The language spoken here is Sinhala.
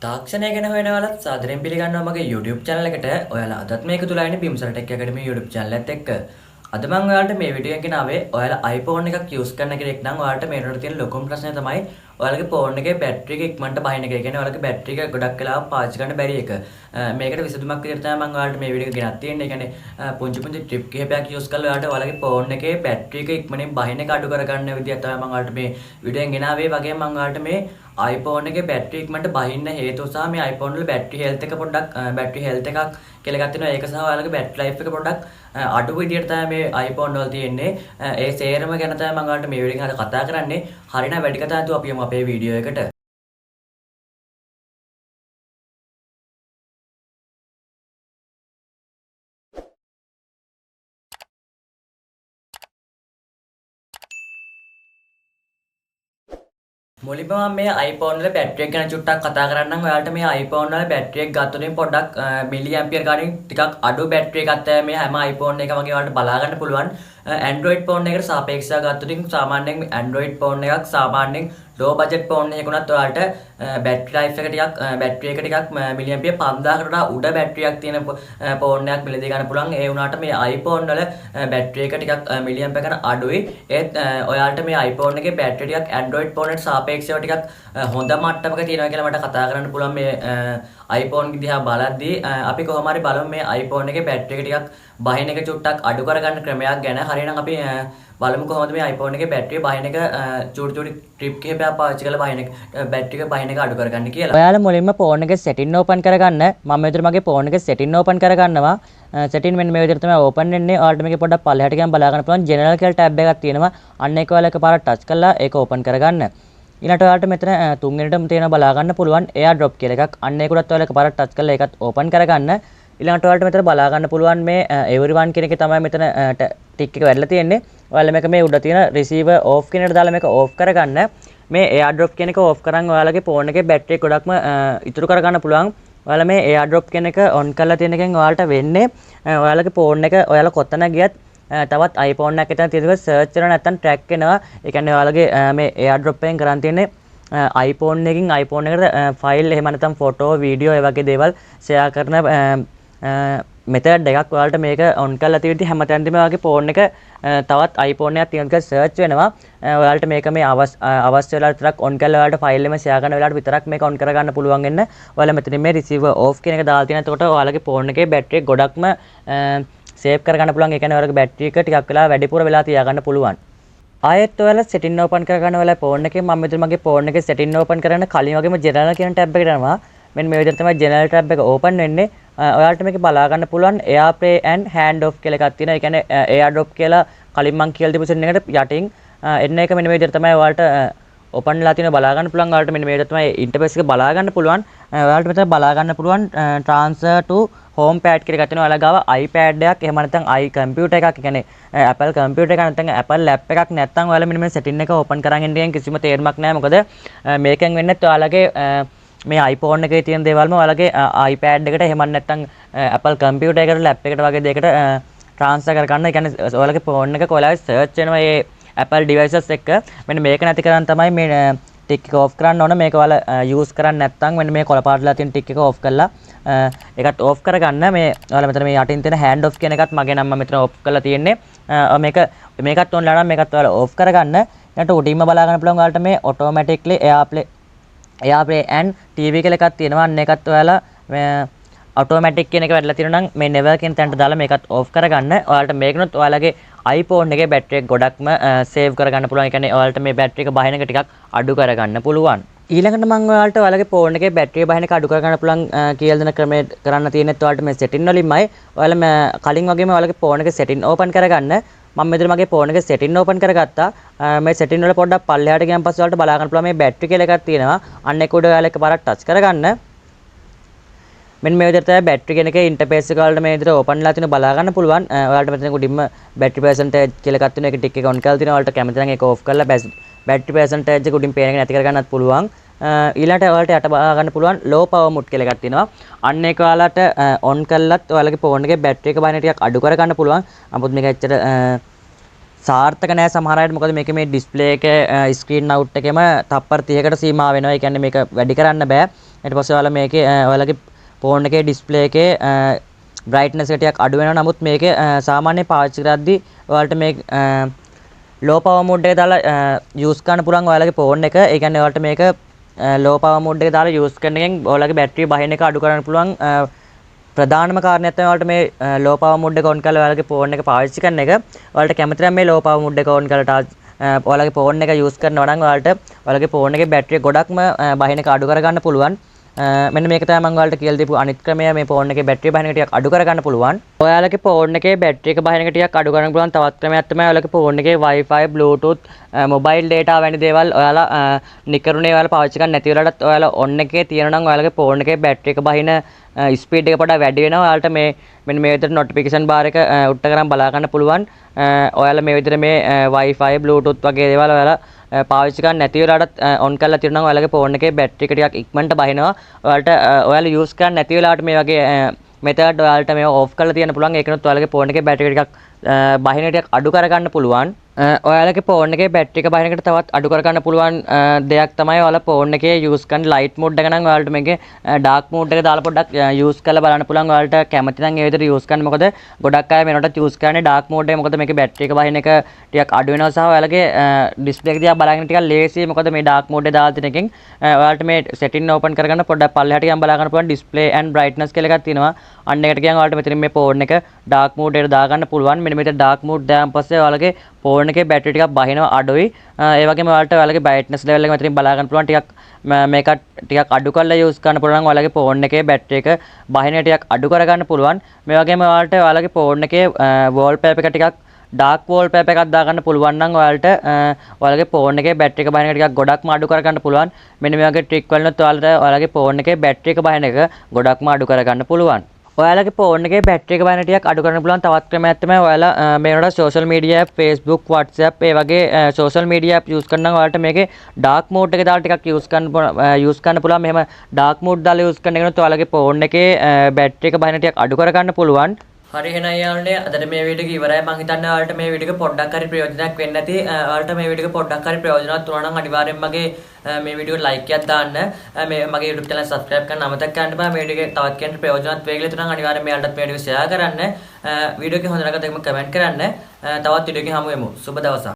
තාක්ෂණය ගැන හොයනවලත් සාදරයෙන් පිළිගන්නවා මගේ YouTube channel එකට. ඔයාලා අදත් මේක තුල ඉන්නේ බිම්සර ටෙක් ඇකඩමි YouTube channel එකත් එක්ක. අද මම ඔයාලට මේ වීඩියෝ එකකින් ආවේ ඔයාලා iPhone එකක් use කරන කෙනෙක් නම් ඔයාලට මේකට තියෙන ලොකුම ප්‍රශ්නය තමයි ඔයාලගේ phone එකේ battery එක ඉක්මනට බහින එක. ඒ කියන්නේ ඔයාලගේ battery එක ගොඩක් වෙලාවක් පාවිච්චි කරන්න බැරි එක. මේකට විසඳුමක් විදිහට තමයි මම ඔයාලට මේ වීඩියෝ එක ගෙනත් තියෙන්නේ. ඒ කියන්නේ පුංචි trip කිහිපයක් use කරලා ඔයාලට ඔයාලගේ phone එකේ battery එක ඉක්මනින් බහින එක අඩු කරගන්න විදිහක් තමයි මම ඔයාලට මේ වීඩියෝ එකෙන් ගෙනාවේ. වගේම මම ඔයාලට මේ iPhone එකේ battery ඉක්මනට බහින්න හේතුව සහ මේ iPhone වල battery health එක පොඩ්ඩක් battery health එකක් කියලා එකක් තියෙනවා. ඒක සහ ඔයාලගේ battery life එක පොඩ්ඩක් අඩු විදියට තමයි මේ iPhone වල තියෙන්නේ. ඒ සේරම ගැන තමයි මම ඔයාලට මේ වීඩියෝ එකෙන් කතා කරන්නේ. හරිනම් වැඩි කතා නැතුව අපි යමු අපේ වීඩියෝ එකට. මුලින්ම මම මේ iPhone වල බැටරි එක ගැන චුට්ටක් කතා කරන්නම්. ඔයාලට මේ iPhone වල බැටරි එක ගත්තොත් පොඩ්ඩක් මිලි ඇම්පියර් ගානින් ටිකක් අඩු බැටරි එකක් තමයි මේ හැම iPhone එකම වගේ ඔයාලට බලා ගන්න පුළුවන්. Android phone එකකට සාපේක්ෂව ගත්තොත් සාමාන්‍යයෙන් Android phone එකක් සාමාන්‍යයෙන් low budget phone එකකුණත් ඔයාලට battery life එක ටිකක් battery එක ටිකක් මිලි ඇම්පියර් 5000කට වඩා උඩ battery එකක් තියෙන phone එකක් මිලදී ගන්න පුළුවන්. ඒ වුණාට මේ iPhone වල battery එක ටිකක් මිලි ඇම්පියර් ගන්න අඩුයි. ඒත් ඔයාලට මේ iPhone එකේ battery ටිකක් Android phone එකට සාපේක්ෂව ටිකක් හොඳ මට්ටමක තියෙනවා කියලා මට කතා කරන්න පුළුවන් මේ iPhone දිහා බලද්දී. අපි කොහොම හරි බලමු මේ iPhone එකේ battery එක ටිකක් බහින එක චුට්ටක් අඩු කරගන්න ක්‍රමයක් ගැන. හරිනම් අපි බලමු කොහොමද මේ iPhone එකේ battery බහින එක චූටි trip කිහිපයක් පාවිච්චි කරලා බහින එක battery එක බහින එක අඩු කරගන්න කියලා. ඔයාලා මුලින්ම phone එකේ setting open කරගන්න. මම මෙතන මගේ phone එකේ setting open කරගන්නවා. setting මෙන්න මේ විදිහට තමයි open වෙන්නේ. ඔයාලට මේකේ පොඩ්ඩක් පල්ලෙහාට ගියම බලා ගන්න පුළුවන් general කියලා tab එකක් තියෙනවා. අන්න ඒක ඔයාලා එකපාරට touch කරලා ඒක open කරගන්න. ඊළඟට ඔයාලට මෙතන තුන්වෙනිටම තියෙනවා බලා ගන්න පුළුවන් AirDrop කියලා එකක්. අන්න ඒකටත් ඔයාලා එකපාරට touch කරලා ඒකත් open කරගන්න. ඊළඟට ඔයාලට මෙතන බලා ගන්න පුළුවන් මේ everyone කියන එකේ තමයි මෙතන ටික් එක වැඩිලා තියෙන්නේ. ඔයාලා මේක මේ උඩ තියෙන receiver off කියන එකට දාලා මේක off කරගන්න. මේ AirDrop කියන එක off කරන් ඔයාලගේ phone එකේ battery ගොඩක්ම ඉතුරු කරගන්න පුළුවන්. ඔයාලා මේ AirDrop කියන එක on කරලා තියෙන එකෙන් ඔයාලට වෙන්නේ ඔයාලගේ phone එක ඔයාලා කොතන ගියත් තවත් iPhone එකක් එතන තියෙනවා search කරනවා නැත්නම් track වෙනවා. ඒ කියන්නේ ඔයාලගේ මේ AirDrop එකෙන් කරන් තියෙන්නේ iPhone එකකින් iPhone එකට file එහෙම නැත්නම් photo video ඒ වගේ දේවල් share කරන method එකක්. ඔයාලට මේක on කරලා තියෙද්දි හැමතැනදීම ඔයාගේ phone එක තවත් iPhone එකක් තියෙනවා කියලා search වෙනවා. ඔයාලට මේක මේ අවශ්‍ය වෙලාවට විතරක් on කරලා ඔයාලට file එකම share කරන වෙලාවට විතරක් මේක on කරගන්න පුළුවන් වෙන්න. ඔයාලා මෙතන මේ receiver off කියන එක දාලා තියෙනවා. එතකොට ඔයාලගේ phone එකේ battery එක ගොඩක්ම save කරගන්න පුළුවන්. ඒ කියන්නේ ඔයාලගේ battery එක ටිකක් වෙලා වැඩිපුර වෙලා තියාගන්න පුළුවන්. ආයෙත් ඔයාලා setting open කරගන්න ඔයාලා phone එකේ මම මෙතන මගේ phone එකේ setting open කරන්න කලින් වගේම general කියන tab එකට යනවා. මෙන්න මේ විදිහට තමයි general tab එක open වෙන්නේ. ඔයාලට මේක බලා ගන්න පුළුවන් AirPlay and handoff කියලා එකක් තියෙනවා. ඒ කියන්නේ AirDrop කියලා කලින් මම කියලා තිබු setting එකට යටින් එන්න එක මෙන්න මේ විදිහට තමයි ඔයාලට open වෙලා තියෙනවා බලා ගන්න පුළුවන්. ඔයාලට මෙන්න මේ විදිහට තමයි interface එක බලා ගන්න පුළුවන්. ඔයාලට මෙතන බලා ගන්න පුළුවන් transfer to home pad කියලා එකක් තියෙනවා. ඔයාලා ගාව iPad එකක් එහෙම නැත්නම් computer එකක්. ඒ කියන්නේ Apple computer එකක් නැත්නම් Apple lap එකක් නැත්නම් ඔයාලා මෙන්න මේ setting එක open කරන් ඉන්න එකෙන් කිසිම තේරුමක් නැහැ. මොකද මේකෙන් වෙන්නේ ඔයාලගේ මේ iPhone එකේ තියෙන දේවල්ම ඔයාලගේ iPad එකට එහෙම නැත්නම් Apple computer එකකට lap එකට වගේ දෙයකට transfer කරගන්න. ඒ කියන්නේ ඔයාලගේ phone එක ඔයාලා search වෙනවා මේ Apple devices එක. මෙන්න මේක නැති කරන් තමයි මේ ටික් එක off කරන්න ඕන. මේක ඔයාලා use කරන්නේ නැත්නම් මෙන්න මේ කොළ පාටලා තියෙන ටික් එක off කරලා ඒකත් off කරගන්න. මේ ඔයාලා මෙතන මේ යටින් තියෙන hand off කියන එකත් මගේ නම් මම මෙතන off කරලා තියෙන්නේ. මේකත් ඔන්ලා නම් මේකත් ඔයාලා off කරගන්න. ඊට උඩින්ම බලා ගන්න පුළුවන් ඔයාලට මේ automatically AirPlay and TV කියලා එකක් තියෙනවා. අන්න ඒකත් ඔයාලා automatic කියන එක වැඩිලා තියෙනවා නම් මේ never කියන තැනට දාලා මේකත් off කරගන්න. ඔයාලට මේකනොත් ඔයාලගේ iPhone එකේ battery එක ගොඩක්ම save කරගන්න පුළුවන්. ඒ කියන්නේ ඔයාලට මේ battery එක බහින එක ටිකක් අඩු කරගන්න පුළුවන්. ඊළඟට මම ඔයාලට ඔයාලගේ phone එකේ battery බහින එක අඩු කරගන්න පුළුවන් කියලා දෙන ක්‍රමය කරන්න තියෙනෙත් ඔයාලට මේ setting වලින්මයි. ඔයාලා කලින් වගේම ඔයාලගේ phone එකේ setting open කරගන්න. මම මෙතන මගේ phone එකේ setting open කරගත්තා. මේ setting වල පොඩ්ඩක් පල්ලෙහාට ගියන් පස්සේ ඔයාලට බලා ගන්න පුළුවන් මේ battery කියලා එකක් තියෙනවා. අන්න ඒක උඩ ඔයාලා එකපාරක් touch කරගන්න. මෙන්න මේ විදිහට තමයි battery කියන එකේ interface එක වලට මේ විදිහට open වෙලා තියෙන බලා ගන්න පුළුවන්. ඔයාලට මෙතන උඩින්ම battery percentage කියලා එකක් තියෙනවා. ඒක ටික එක on කරලා තියෙනවා. ඔයාලට කැමති නම් ඒක off කරලා battery percentage එක උඩින් පේන එක නැති කරගන්නත් පුළුවන්. ඊළඟට ඔයාලට යට බලා ගන්න පුළුවන් low power mode කියලා එකක් තියෙනවා. අන්න ඒක ඔයාලට on කළත් ඔයාලගේ phone එකේ battery එක බහින ටිකක් අඩු කරගන්න පුළුවන්. නමුත් මේක ඇත්තට සාර්ථක නැහැ සමහර අයට. මොකද මේකේ මේ display එක screen out එකේම තප්පර 30කට සීමා වෙනවා. ඒ කියන්නේ මේක වැඩි කරන්න බෑ. ඊට පස්සේ ඔයාලා මේකේ ඔයාලගේ ෆෝන් එකේ ඩිස්ප්ලේ එකේ බ්‍රයිට්නස් එක ටිකක් අඩු වෙනවා. නමුත් මේකේ සාමාන්‍ය පාවිච්චි කරද්දී ඔයාලට මේ ලෝ පවර් මෝඩ් එක දාලා යූස් කරන්න පුළුවන් ඔයාලගේ ෆෝන් එක. ඒ කියන්නේ ඔයාලට මේක ලෝ පවර් මෝඩ් එක දාලා යූස් කරන එකෙන් ඔයාලගේ බැටරිය බහින එක අඩු කරන්න පුළුවන්. ප්‍රධානම කාරණයක් තමයි ඔයාලට මේ ලෝ පවර් මෝඩ් එක ඔන් කරලා ඔයාලගේ ෆෝන් එක පාවිච්චි කරන එක. ඔයාලට කැමති නම් මේ ලෝ පවර් මෝඩ් එක ඔන් කරලා ඔයාලගේ ෆෝන් එක යූස් කරනවා නම් ඔයාලගේ ෆෝන් එකේ බැටරිය ගොඩක්ම බහින එක අඩු කරගන්න පුළුවන්. මෙන්න මේක තමයි මම ඔයාලට කියලා දීපු අනිත් ක්‍රමය. මේ ෆෝන් එකේ බැටරිය බහින එක ටිකක් අඩු කරගන්න පුළුවන්. ඔයාලගේ ෆෝන් එකේ බැටරි එක බහින එක ටිකක් අඩු කරගන්න පුළුවන් තවත් ක්‍රමයක් තමයි ඔයාලගේ ෆෝන් එකේ Wi-Fi, Bluetooth, mobile data වැනි දේවල් ඔයාලා නිකරුණේ ඔයාලා පාවිච්චි කරන්නේ නැති වෙලාවටත් ඔයාලා ඔන් එකේ තියෙනවා නම් ඔයාලගේ ෆෝන් එකේ බැටරි එක බහින ස්පීඩ් එක පොඩ්ඩක් වැඩි වෙනවා. ඔයාලට මෙන්න මේ විදිහට නොටිෆිකේෂන් බාර් එක උඩට කරන් බලා ගන්න පුළුවන්. ඔයාලා මේ විදිහට මේ Wi-Fi, Bluetooth වගේ දේවල් ඔයාලා පාවිච්චි කරන්නේ නැති වෙලාවටත් ඔන් කරලා තියෙනවා නම් ඔයාලගේ ෆෝන් එකේ බැටරි එක ටිකක් ඉක්මනට බහිනවා. ඔයාලා යූස් කරන්නේ නැති වෙලාවට මේ වගේ මෙතඩ් ඔයාලට මේව ඕෆ් කරලා තියන්න පුළුවන්. ඒකනොත් ඔයාලගේ ෆෝන් එකේ බැටරි එක ටිකක් බහින ටිකක් අඩු කරගන්න පුළුවන්. ඔයාලගේ ෆෝන් එකේ බැටරි එක බහින එකට තවත් අඩු කරගන්න පුළුවන් දෙයක් තමයි ඔයාලා ෆෝන් එකේ යූස් කරන ලයිට් මෝඩ් එක නම් ඔයාලට මේකේ ඩාර්ක් මෝඩ් එක දාලා පොඩ්ඩක් යූස් කරලා බලන්න පුළුවන්. ඔයාලට කැමති නම් ඒ විදිහට යූස් කරන්න. මොකද ගොඩක් අය මේනට යූස් කරන්නේ ඩාර්ක් මෝඩ් එක. මොකද මේකේ බැටරි එක බහින එක ටිකක් අඩු වෙනවා සහ ඔයාලගේ ඩිස්ප්ලේ එක දිහා බලන්න ටිකක් ලේසියි. මොකද මේ ඩාර්ක් මෝඩ් එක දාලා තියෙන එකෙන් ඔයාලට මේ සෙටින් ඕපන් කරගන්න පොඩ්ඩක් පල්ලෙහාට ගියන් බලා ගන්න පුළුවන්. ඩිස්ප්ලේ ඇන්ඩ් බ්‍රයිට්නස් කියලා එකක් තියෙනවා. අන්න එකට ගියන් ඔයාලට මෙතන මේ ෆෝන් එක ඩාර්ක් මෝඩ් එකට දාගන්න පුළුවන්. මෙන්න මෙතන ඩාර්ක් මෝඩ් දාන් පස්සේ ඔයාලගේ ෆෝන් එකේ බැටරි ටිකක් බහිනවා අඩුයි. ඒ වගේම ඔයාලගේ බ්‍රයිට්නස් ලෙවල් එක මෙතනින් බලා ගන්න පුළුවන්. ටිකක් මේක ටිකක් අඩු කරලා යූස් කරන්න පුළුවන් නම් ඔයාලගේ ෆෝන් එකේ බැටරි එක බහින ටිකක් අඩු කරගන්න පුළුවන්. මේ වගේම ඔයාලගේ ෆෝන් එකේ වෝල්පේපර් එක ටිකක් ඩාර්ක් වෝල්පේපර් එකක් දාගන්න පුළුවන් නම් ඔයාලගේ ෆෝන් එකේ බැටරි එක බහින එක ටිකක් ගොඩක්ම අඩු කරගන්න පුළුවන්. මෙන්න මේ වගේ ට්‍රික් වලිනුත් ඔයාලගේ ෆෝන් එකේ බැටරි එක බහින එක ගොඩක්ම අඩු කරගන්න පුළුවන්. ඔයාලගේ ෆෝන් එකේ බැටරි එක බහින ටිකක් අඩු කරන්න පුළුවන් තවත් ක්‍රමයක් තමයි ඔයාලා මේකට social media app Facebook WhatsApp ඒ වගේ සෝෂල් මීඩියා ඇප් යූස් කරනවා. ඔයාලට මේකේ ඩාර්ක් මෝඩ් එක දාලා ටිකක් යූස් කරන්න පුළුවන්. මෙහෙම ඩාර්ක් මෝඩ් දාලා යූස් කරන එකනොත් ඔයාලගේ ෆෝන් එකේ බැටරි එක බහින ටිකක් අඩු කරගන්න පුළුවන්. හරි එහෙනම් යාළුවනේ අදට මේ වීඩියෝ එක ඉවරයි. මම හිතන්නේ ඔයාලට මේ වීඩියෝ එක පොඩ්ඩක් හරි ප්‍රයෝජනයක් වෙන්න ඇති. ඔයාලට මේ වීඩියෝ එක පොඩ්ඩක් හරි ප්‍රයෝජනවත් වුණා නම් අනිවාර්යෙන්ම මගේ මේ වීඩියෝ එකට ලයික් එකක් දාන්න. මේ මගේ YouTube channel subscribe කරන්න අමතක කරන්න එපා. මේ වීඩියෝ එක තවත් කෙනෙක්ට ප්‍රයෝජනවත් වෙයි කියලා හිතනවා. අනිවාර්යෙන්ම මෙයාලටත් මේ වීඩියෝ එක share කරන්න. වීඩියෝ එක හොඳ නරක දෙකම කමෙන්ට් කරන්න. තවත් වීඩියෝ එකකින් හමු වෙමු. සුබ දවසක්.